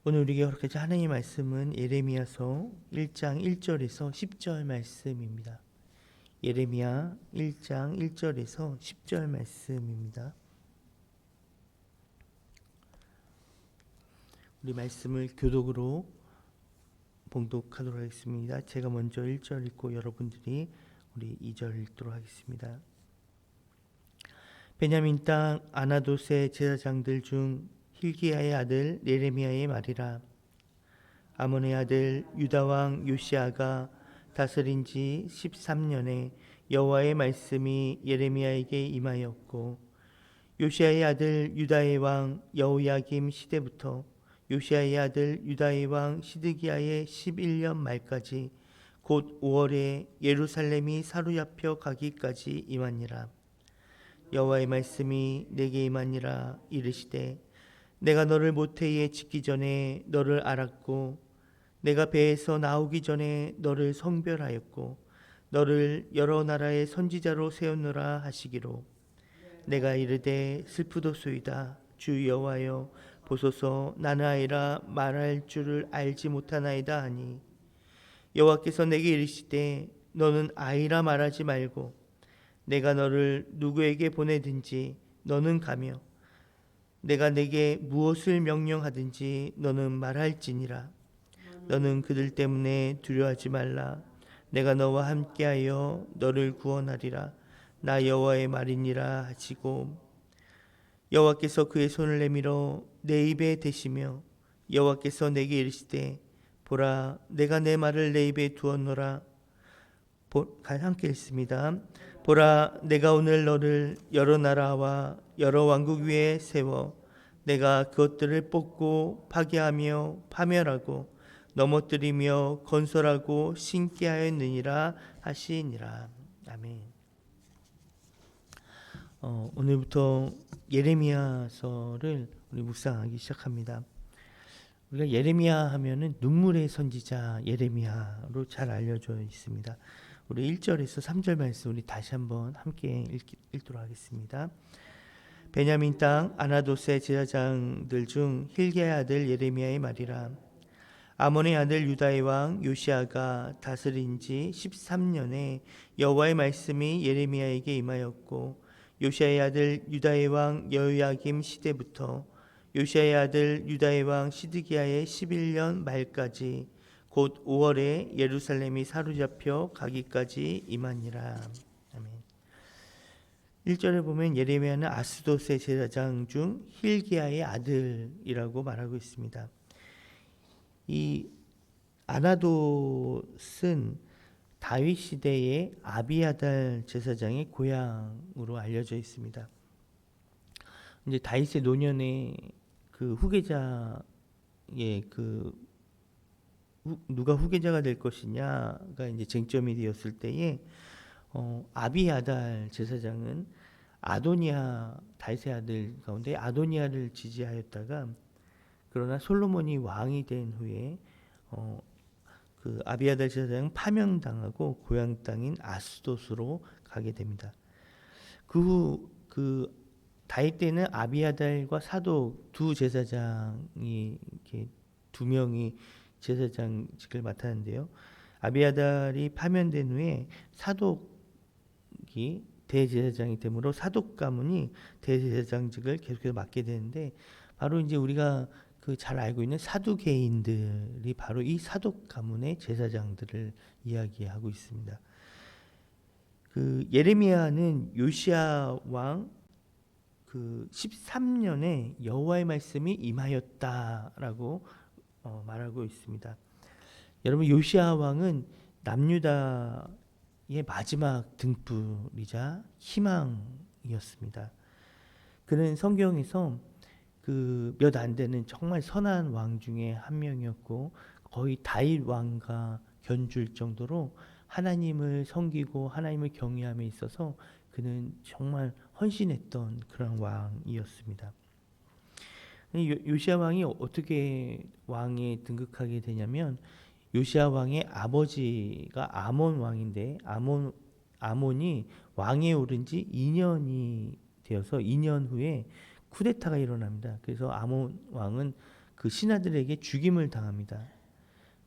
오늘 우리에게 허락하신 하나님의 말씀은 예레미야서 1장 1절에서 10절 말씀입니다. 예레미야 1장 1절에서 10절 말씀입니다. 우리 말씀을 교독으로 봉독하도록 하겠습니다. 제가 먼저 1절 읽고 여러분들이 우리 2절 읽도록 하겠습니다. 베냐민 땅 아나돗의 제사장들 중 힐기야의 아들 예레미야의 말이라. 아몬의 아들 유다 왕 요시아가 다스린 지 13년에 여호와의 말씀이 예레미야에게 임하였고, 요시아의 아들 유다의 왕 여호야김 시대부터 요시아의 아들 유다의 왕 시드기야의 11년 말까지 곧 5월에 예루살렘이 사로잡혀 가기까지 임하니라. 여호와의 말씀이 내게 임하니라. 이르시되 내가 너를 모태에 짓기 전에 너를 알았고, 내가 배에서 나오기 전에 너를 성별하였고, 너를 여러 나라의 선지자로 세우노라 하시기로, 내가 이르되 슬프도소이다. 주 여호와여 보소서, 나는 아이라 말할 줄을 알지 못하나이다 하니, 여호와께서 내게 이르시되 너는 아이라 말하지 말고 내가 너를 누구에게 보내든지 너는 가며 내가 내게 무엇을 명령하든지 너는 말할지니라. 너는 그들 때문에 두려워하지 말라. 내가 너와 함께하여 너를 구원하리라. 나 여호와의 말이니라 하시고, 여호와께서 그의 손을 내밀어 내 입에 대시며 여호와께서 내게 이르시되 보라, 내가 내 말을 내 입에 두었노라. 함께 읽습니다. 보라, 내가 오늘 너를 여러 나라와 여러 왕국 위에 세워 내가 그것들을 뽑고 파괴하며 파멸하고 넘어뜨리며 건설하고 신게 하였느니라 하시니라. 아멘. 오늘부터 예레미야서를 우리 묵상하기 시작합니다. 우리가 예레미야 하면은 눈물의 선지자 예레미야로 잘 알려져 있습니다. 우리 1절에서 3절 말씀 우리 다시 한번 함께 읽도록 하겠습니다. 베냐민 땅 아나돗의 제사장들 중 힐기야의 아들 예레미야의 말이라. 아몬의 아들 유다의 왕 요시아가 다스린 지 13년에 여호와의 말씀이 예레미야에게 임하였고, 요시아의 아들 유다의 왕 여호야김 시대부터 요시아의 아들 유다의 왕 시드기야의 11년 말까지 곧 5월에 예루살렘이 사로잡혀 가기까지 임하니라. 아멘. 1절에 보면 예레미야는 아스돗의 제사장 중 힐기야의 아들이라고 말하고 있습니다. 이 아나돗은 다윗 시대의 아비아달 제사장의 고향으로 알려져 있습니다. 이제 다윗의 노년에 그 후계자의 누가 후계자가 될 것이냐가 이제 쟁점이 되었을 때에 아비아달 제사장은 아도니아, 다윗의 아들 가운데 아도니아를 지지하였다가, 그러나 솔로몬이 왕이 된 후에 그 아비아달 제사장은 파명당하고 고향 땅인 아스돗으로 가게 됩니다. 그 후 그 다윗 때는 아비아달과 사독 두 제사장이 이렇게 두 명이 제사장직을 맡았는데요. 아비아달이 파면된 후에 사독이 대제사장이 되므로 사독 가문이 대제사장직을 계속해서 맡게 되는데, 바로 이제 우리가 그 잘 알고 있는 사두개인들이 바로 이 사독 가문의 제사장들을 이야기하고 있습니다. 그 예레미야는 요시아 왕 그 13년에 여호와의 말씀이 임하였다라고 말하고 있습니다. 여러분, 요시아 왕은 남유다의 마지막 등불이자 희망이었습니다. 그는 성경에서 그 몇 안 되는 정말 선한 왕 중에 한 명이었고, 거의 다윗 왕과 견줄 정도로 하나님을 섬기고 하나님을 경외함에 있어서 그는 정말 헌신했던 그런 왕이었습니다. 요시아 왕이 어떻게 왕에 등극하게 되냐면, 요시아 왕의 아버지가 아몬 왕인데 아몬이 왕에 오른 지 2년이 되어서 2년 후에 쿠데타가 일어납니다. 그래서 아몬 왕은 그 신하들에게 죽임을 당합니다.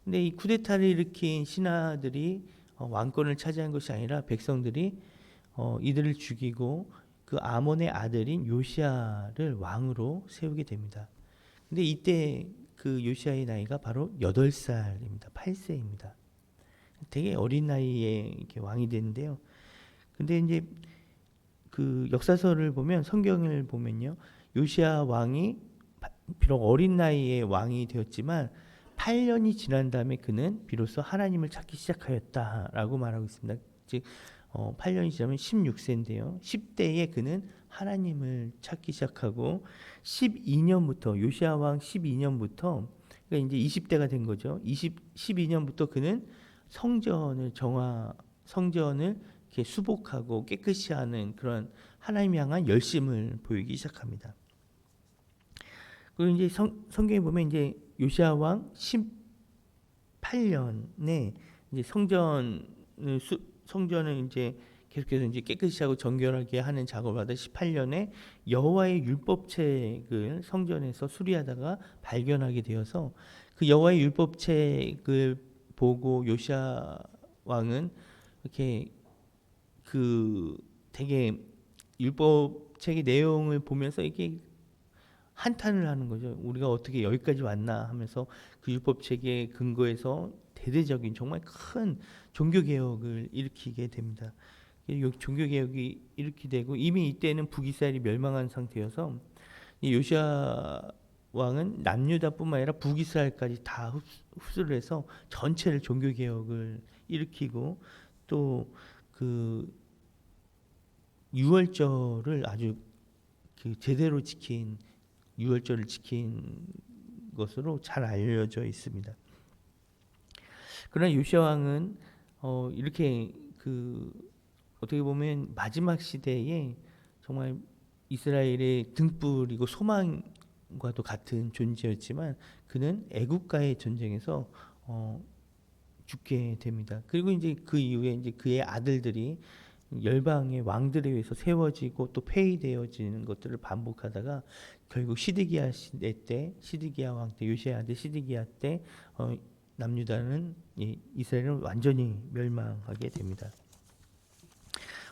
근데 이 쿠데타를 일으킨 신하들이 왕권을 차지한 것이 아니라 백성들이 이들을 죽이고 그 아몬의 아들인 요시아를 왕으로 세우게 됩니다. 근데 이때 그 요시아의 나이가 바로 8살입니다. 8세입니다. 되게 어린 나이에 이렇게 왕이 되는데요. 근데 이제 그 역사서를 보면, 성경을 보면요, 요시아 왕이 비록 어린 나이에 왕이 되었지만 8년이 지난 다음에 그는 비로소 하나님을 찾기 시작하였다라고 말하고 있습니다. 즉 8년이 지나면 16세인데요. 10대에 그는 하나님을 찾기 시작하고 12년부터, 요시아 왕 12년부터, 그러니까 이제 20대가 된 거죠. 12년부터 그는 성전을 이렇게 수복하고 깨끗이 하는 그런 하나님 향한 열심을 보이기 시작합니다. 그리고 이제 성경에 보면 이제 요시아 왕 18년에 이제 성전을 이제 계속해서 이제 깨끗이 하고 정결하게 하는 작업을 하다 18년에 여호와의 율법책을 성전에서 수리하다가 발견하게 되어서 그 여호와의 율법책을 보고 요시아 왕은 이렇게 그 되게 율법책의 내용을 보면서 이게 한탄을 하는 거죠. 우리가 어떻게 여기까지 왔나 하면서 그 율법책의 근거에서 대대적인 정말 큰 종교개혁을 일으키게 됩니다. 종교개혁이 일으키게 되고, 이미 이때는 북이스라엘이 멸망한 상태여서 이 요시아 왕은 남유다뿐만 아니라 북이스라엘까지 다 흡수를 해서 전체를 종교개혁을 일으키고, 또 그 유월절을 아주 제대로 지킨, 유월절을 지킨 것으로 잘 알려져 있습니다. 그러나 요시아 왕은 이렇게 어떻게 보면 마지막 시대에 정말 이스라엘의 등불이고 소망과도 같은 존재였지만 그는 애국가의 전쟁에서 죽게 됩니다. 그리고 이제 그 이후에 이제 그의 아들들이 열방의 왕들에 의해서 세워지고 또 폐위되어지는 것들을 반복하다가 결국 시드기야 시대 때, 시드기야 왕 때, 요시아 아들 시드기야 때 남유다는, 이스라엘은 완전히 멸망하게 됩니다.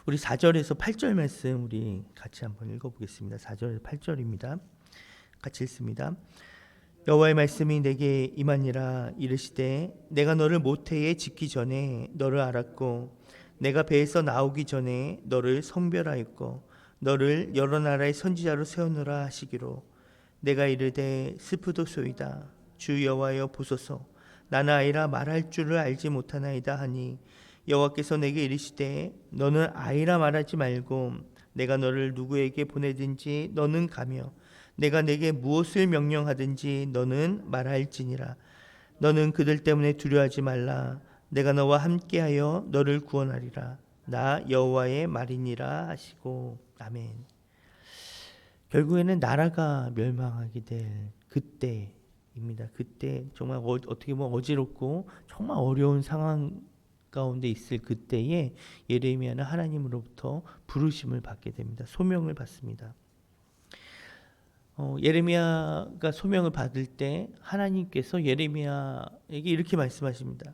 우리 4절에서 8절 말씀 우리 같이 한번 읽어보겠습니다. 4절에서 8절입니다. 같이 읽습니다. 여호와의 말씀이 내게 임하니라. 이르시되 내가 너를 모태에 짓기 전에 너를 알았고 내가 배에서 나오기 전에 너를 성별하였고 너를 여러 나라의 선지자로 세우노라 하시기로, 내가 이르되 슬프도소이다. 주 여호와여 보소서, 나는 아이라 말할 줄을 알지 못하나이다 하니, 여호와께서 내게 이르시되 너는 아이라 말하지 말고 내가 너를 누구에게 보내든지 너는 가며 내가 내게 무엇을 명령하든지 너는 말할지니라. 너는 그들 때문에 두려워하지 말라. 내가 너와 함께하여 너를 구원하리라. 나 여호와의 말이니라 하시고. 아멘. 결국에는 나라가 멸망하게 될 그때입니다. 그때 정말 어떻게 보면 어지럽고 정말 어려운 상황 가운데 있을 그때에 예레미야는 하나님으로부터 부르심을 받게 됩니다. 소명을 받습니다. 예레미야가 소명을 받을 때 하나님께서 예레미야에게 이렇게 말씀하십니다.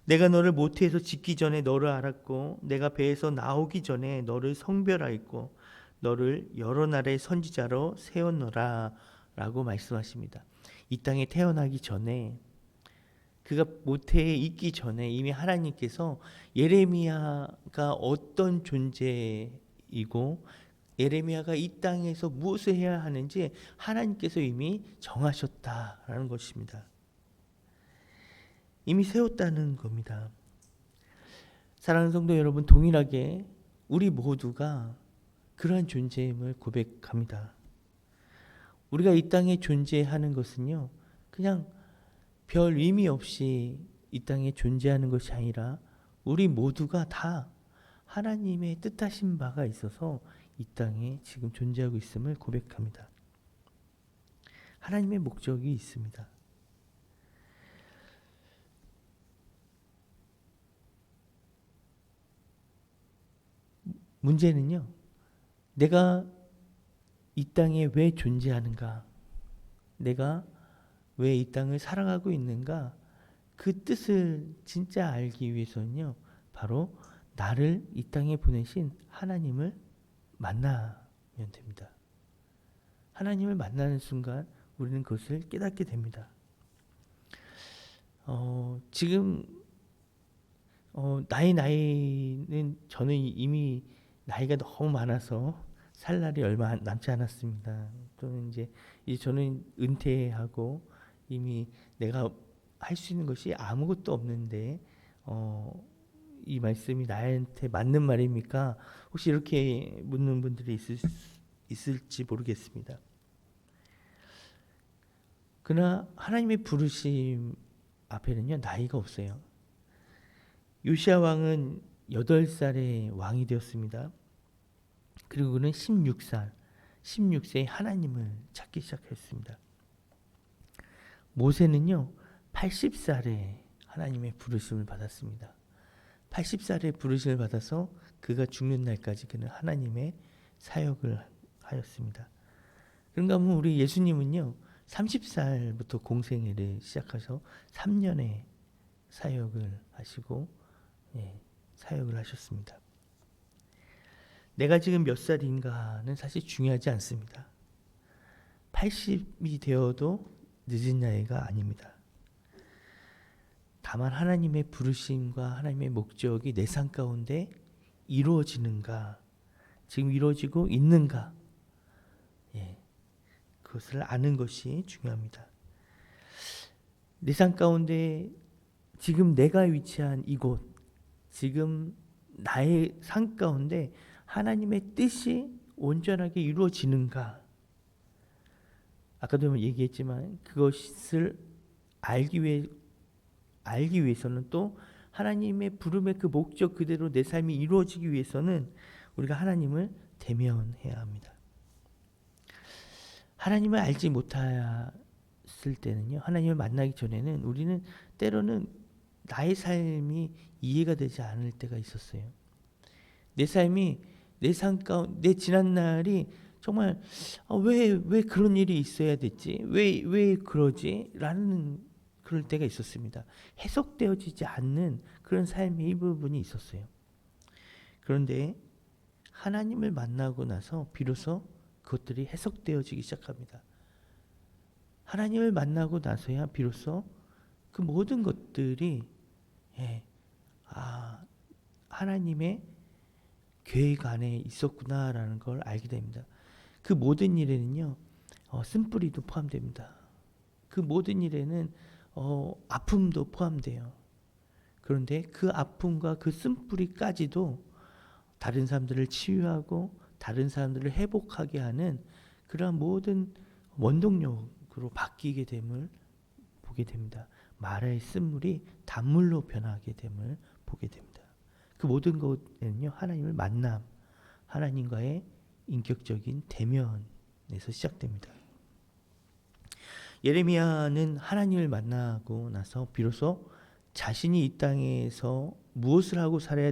내가 너를 모태에서 짓기 전에 너를 알았고 내가 배에서 나오기 전에 너를 성별하였고 너를 여러 나라의 선지자로 세웠노라 라고 말씀하십니다. 이 땅에 태어나기 전에, 그가 모태에 있기 전에 이미 하나님께서 예레미야가 어떤 존재이고 예레미야가 이 땅에서 무엇을 해야 하는지 하나님께서 이미 정하셨다라는 것입니다. 이미 세웠다는 겁니다. 사랑하는 성도 여러분, 동일하게 우리 모두가 그러한 존재임을 고백합니다. 우리가 이 땅에 존재하는 것은요, 그냥 별 의미 없이 이 땅에 존재하는 것이 아니라 우리 모두가 다 하나님의 뜻하신 바가 있어서 이 땅에 지금 존재하고 있음을 고백합니다. 하나님의 목적이 있습니다. 문제는요, 내가 이 땅에 왜 존재하는가? 내가 왜 이 땅을 살아가고 있는가, 그 뜻을 진짜 알기 위해서는요, 바로 나를 이 땅에 보내신 하나님을 만나면 됩니다. 하나님을 만나는 순간 우리는 그것을 깨닫게 됩니다. 지금 나이는 저는 이미 나이가 너무 많아서 살 날이 얼마 남지 않았습니다. 또는 이제 저는 은퇴하고 이미 내가 할 수 있는 것이 아무것도 없는데 이 말씀이 나한테 맞는 말입니까? 혹시 이렇게 묻는 분들이 있을지 모르겠습니다. 그러나 하나님의 부르심 앞에는요, 나이가 없어요. 요시야 왕은 8살에 왕이 되었습니다. 그리고 그는 16세에 하나님을 찾기 시작했습니다. 모세는요, 80살에 하나님의 부르심을 받았습니다. 80살에 부르심을 받아서 그가 죽는 날까지 그는 하나님의 사역을 하였습니다. 그런가 하면 우리 예수님은요, 30살부터 공생애를 시작해서 3년의 사역을 하시고 사역을 하셨습니다. 내가 지금 몇 살인가는 사실 중요하지 않습니다. 80이 되어도 늦은 나이가 아닙니다. 다만 하나님의 부르심과 하나님의 목적이 내 삶 가운데 이루어지는가, 지금 이루어지고 있는가, 그것을 아는 것이 중요합니다. 내 삶 가운데 지금 내가 위치한 이곳, 지금 나의 삶 가운데 하나님의 뜻이 온전하게 이루어지는가, 아까도 얘기했지만 그것을 알기 위해서는 또 하나님의 부름의 그 목적 그대로 내 삶이 이루어지기 위해서는 우리가 하나님을 대면해야 합니다. 하나님을 알지 못했을 때는요, 하나님을 만나기 전에는 우리는 때로는 나의 삶이 이해가 되지 않을 때가 있었어요. 내 삶이, 내 삶 가운데 내 지난 날이 정말 왜 그런 일이 있어야 됐지? 왜 그러지? 라는 그럴 때가 있었습니다. 해석되어지지 않는 그런 삶의 일부분이 있었어요. 그런데 하나님을 만나고 나서 비로소 그것들이 해석되어지기 시작합니다. 하나님을 만나고 나서야 비로소 그 모든 것들이 하나님의 계획 안에 있었구나라는 걸 알게 됩니다. 그 모든 일에는요, 쓴뿌리도 포함됩니다. 그 모든 일에는 아픔도 포함돼요. 그런데 그 아픔과 그 쓴뿌리까지도 다른 사람들을 치유하고 다른 사람들을 회복하게 하는 그러한 모든 원동력으로 바뀌게 됨을 보게 됩니다. 마라의 쓴물이 단물로 변하게 됨을 보게 됩니다. 그 모든 것에는요, 하나님을 만남, 하나님과의 인격적인 대면에서 시작됩니다. 예레미야는 하나님을 만나고 나서 비로소 자신이 이 땅에서 무엇을 하고 살아야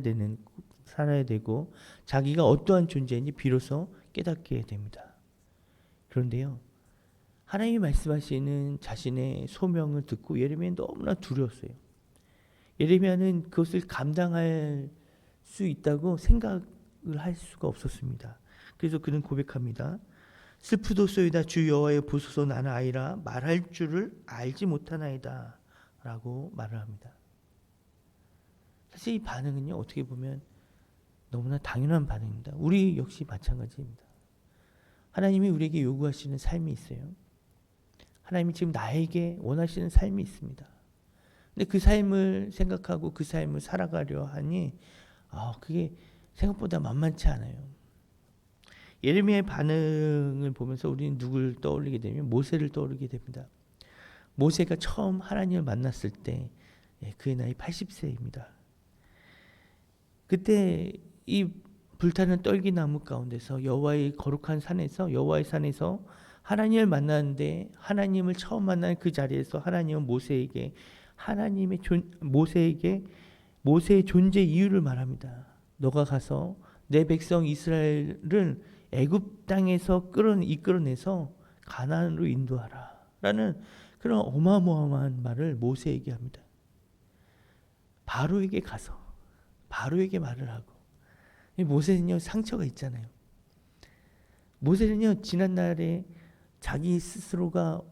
되고 자기가 어떠한 존재인지 비로소 깨닫게 됩니다. 그런데요, 하나님이 말씀하시는 자신의 소명을 듣고 예레미야는 너무나 두려웠어요. 예레미야는 그것을 감당할 수 있다고 생각을 할 수가 없었습니다. 그래서 그는 고백합니다. 슬프도소이다 주 여호와여 보소서 나는 아이라 말할 줄을 알지 못하나이다 라고 말을 합니다. 사실 이 반응은요, 어떻게 보면 너무나 당연한 반응입니다. 우리 역시 마찬가지입니다. 하나님이 우리에게 요구하시는 삶이 있어요. 하나님이 지금 나에게 원하시는 삶이 있습니다. 근데 그 삶을 생각하고 그 삶을 살아가려 하니 그게 생각보다 만만치 않아요. 예레미야의 반응을 보면서 우리는 누굴 떠올리게 되면 모세를 떠올리게 됩니다. 모세가 처음 하나님을 만났을 때 그의 나이 80세입니다. 그때 이 불타는 떨기나무 가운데서 여호와의 거룩한 산에서, 여호와의 산에서 하나님을 만났는데, 하나님을 처음 만난 그 자리에서 하나님은 모세에게 모세의 존재 이유를 말합니다. 너가 가서 내 백성 이스라엘을 애굽 땅에서 이끌어내서 가나안으로 인도하라 라는 그런 어마어마한 말을 모세에게 합니다. 바로에게 가서 바로에게 말을 하고. 모세는요 상처가 있잖아요. 모세는요 지난날에 자기 스스로가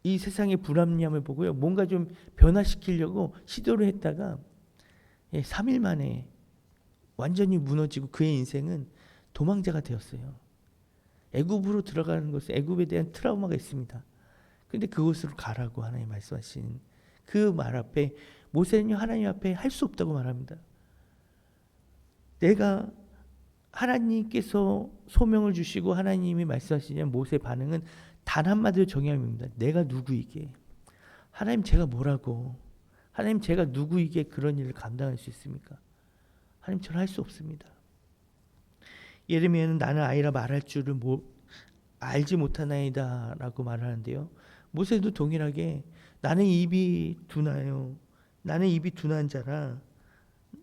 이 세상의 불합리함을 보고요 뭔가 좀 변화시키려고 시도를 했다가 3일 만에 완전히 무너지고 그의 인생은 도망자가 되었어요. 애굽으로 들어가는 것은 애굽에 대한 트라우마가 있습니다. 근데 그곳으로 가라고 하나님 말씀하신 그 말 앞에 모세는요 하나님 앞에 할 수 없다고 말합니다. 내가 하나님께서 소명을 주시고 하나님이 말씀하시냐면 모세의 반응은 단 한마디로 정의합니다. 내가 누구이게? 하나님 제가 뭐라고? 하나님 제가 누구이게 그런 일을 감당할 수 있습니까? 하나님 저는 할 수 없습니다. 예레미야는 나는 아이라 말할 줄을 알지 못하나이다 라고 말하는데요. 모세도 동일하게 나는 입이 둔하요. 나는 입이 둔한 자라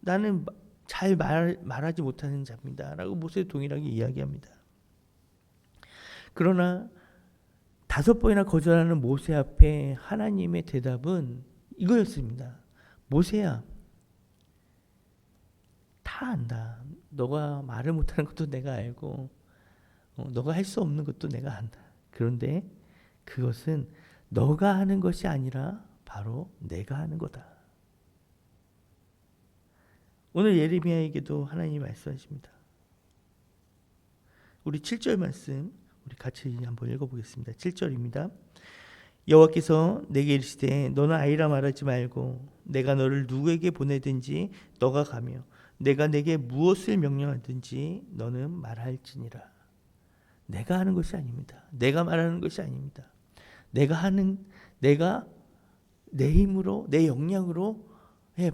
나는 잘 말하지 못하는 자입니다 라고 모세도 동일하게 이야기합니다. 그러나 5번이나 거절하는 모세 앞에 하나님의 대답은 이거였습니다. 모세야 다 안다. 너가 말을 못하는 것도 내가 알고 너가 할 수 없는 것도 내가 안다. 그런데 그것은 너가 하는 것이 아니라 바로 내가 하는 거다. 오늘 예레미야에게도 하나님이 말씀하십니다. 우리 7절 말씀 우리 같이 한번 읽어보겠습니다. 7절입니다. 여호와께서 내게 이르시되 너는 아이라 말하지 말고 내가 너를 누구에게 보내든지 너가 가며 내가 내게 무엇을 명령하든지 너는 말할지니라. 내가 하는 것이 아닙니다. 내가 말하는 것이 아닙니다. 내가 내 힘으로 내 역량으로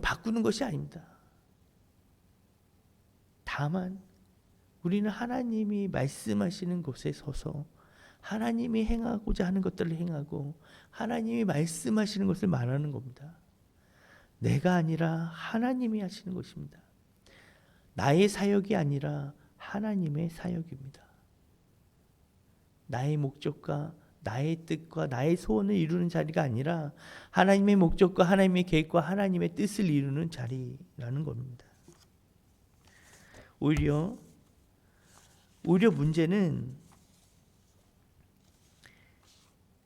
바꾸는 것이 아닙니다. 다만 우리는 하나님이 말씀하시는 곳에 서서 하나님이 행하고자 하는 것들을 행하고 하나님이 말씀하시는 것을 말하는 겁니다. 내가 아니라 하나님이 하시는 것입니다. 나의 사역이 아니라 하나님의 사역입니다. 나의 목적과 나의 뜻과 나의 소원을 이루는 자리가 아니라 하나님의 목적과 하나님의 계획과 하나님의 뜻을 이루는 자리라는 겁니다. 오히려 문제는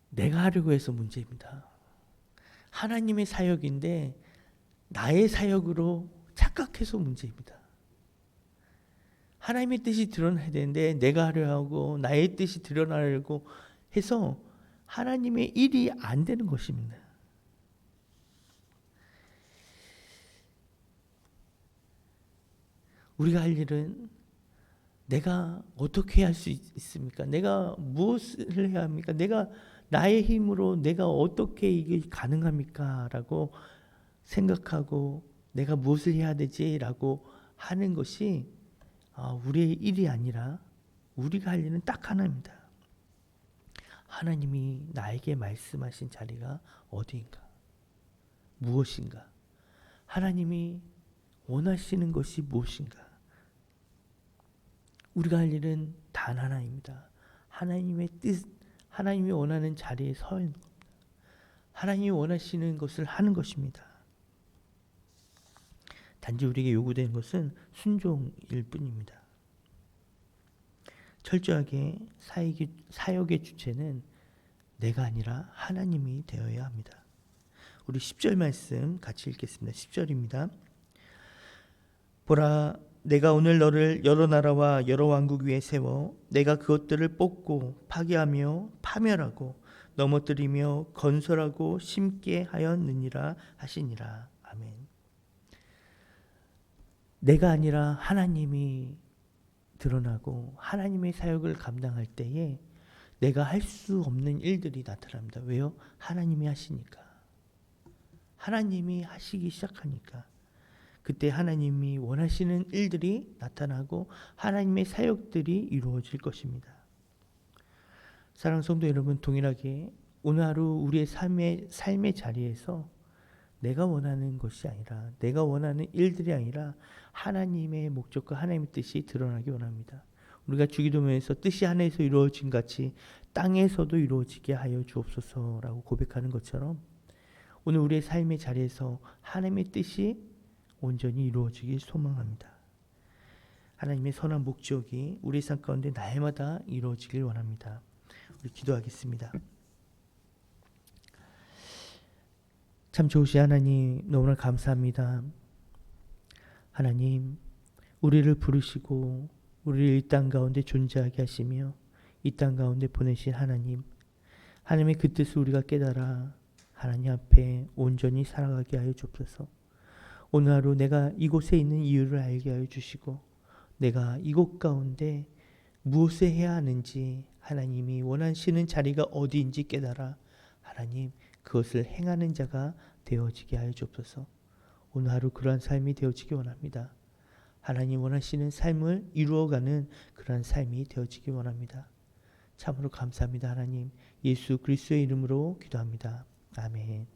내가 하려고 해서 문제입니다. 하나님의 사역인데 나의 사역으로 착각해서 문제입니다. 하나님의 뜻이 드러나야 되는데 내가 하려 하고 나의 뜻이 드러나려고 해서 하나님의 일이 안 되는 것입니다. 우리가 할 일은 내가 어떻게 할 수 있습니까? 내가 무엇을 해야 합니까? 내가 나의 힘으로 내가 어떻게 이게 가능합니까? 라고 생각하고 내가 무엇을 해야 되지? 라고 하는 것이 우리의 일이 아니라 우리가 할 일은 딱 하나입니다. 하나님이 나에게 말씀하신 자리가 어디인가? 무엇인가? 하나님이 원하시는 것이 무엇인가? 우리가 할 일은 단 하나입니다. 하나님의 뜻, 하나님이 원하는 자리에 서 있는 겁니다. 하나님이 원하시는 것을 하는 것입니다. 단지 우리에게 요구되는 것은 순종일 뿐입니다. 철저하게 사역의 주체는 내가 아니라 하나님이 되어야 합니다. 우리 10절 말씀 같이 읽겠습니다. 10절입니다. 보라, 내가 오늘 너를 여러 나라와 여러 왕국 위에 세워 내가 그것들을 뽑고 파괴하며 파멸하고 넘어뜨리며 건설하고 심게 하였느니라 하시니라. 아멘. 내가 아니라 하나님이 드러나고 하나님의 사역을 감당할 때에 내가 할 수 없는 일들이 나타납니다. 왜요? 하나님이 하시니까. 하나님이 하시기 시작하니까. 그때 하나님이 원하시는 일들이 나타나고 하나님의 사역들이 이루어질 것입니다. 사랑하는 성도 여러분, 동일하게 오늘 하루 우리의 삶의 자리에서 내가 원하는 것이 아니라 내가 원하는 일들이 아니라 하나님의 목적과 하나님의 뜻이 드러나기 원합니다. 우리가 주기도문에서 뜻이 하늘에서 이루어진 같이 땅에서도 이루어지게 하여 주옵소서라고 고백하는 것처럼 오늘 우리의 삶의 자리에서 하나님의 뜻이 온전히 이루어지길 소망합니다. 하나님의 선한 목적이 우리 삶 가운데 날마다 이루어지길 원합니다. 우리 기도하겠습니다. 참 좋으신 하나님, 너무나 감사합니다. 하나님, 우리를 부르시고 우리를 이 땅 가운데 존재하게 하시며 이 땅 가운데 보내신 하나님, 하나님의 그 뜻을 우리가 깨달아 하나님 앞에 온전히 살아가게 하여 주옵소서. 오늘 하루 내가 이곳에 있는 이유를 알게 하여 주시고 내가 이곳 가운데 무엇을 해야 하는지 하나님이 원하시는 자리가 어디인지 깨달아 하나님 그것을 행하는 자가 되어지게 하여 주옵소서. 오늘 하루 그러한 삶이 되어지기 원합니다. 하나님 원하시는 삶을 이루어가는 그러한 삶이 되어지기 원합니다. 참으로 감사합니다. 하나님 예수 그리스도의 이름으로 기도합니다. 아멘.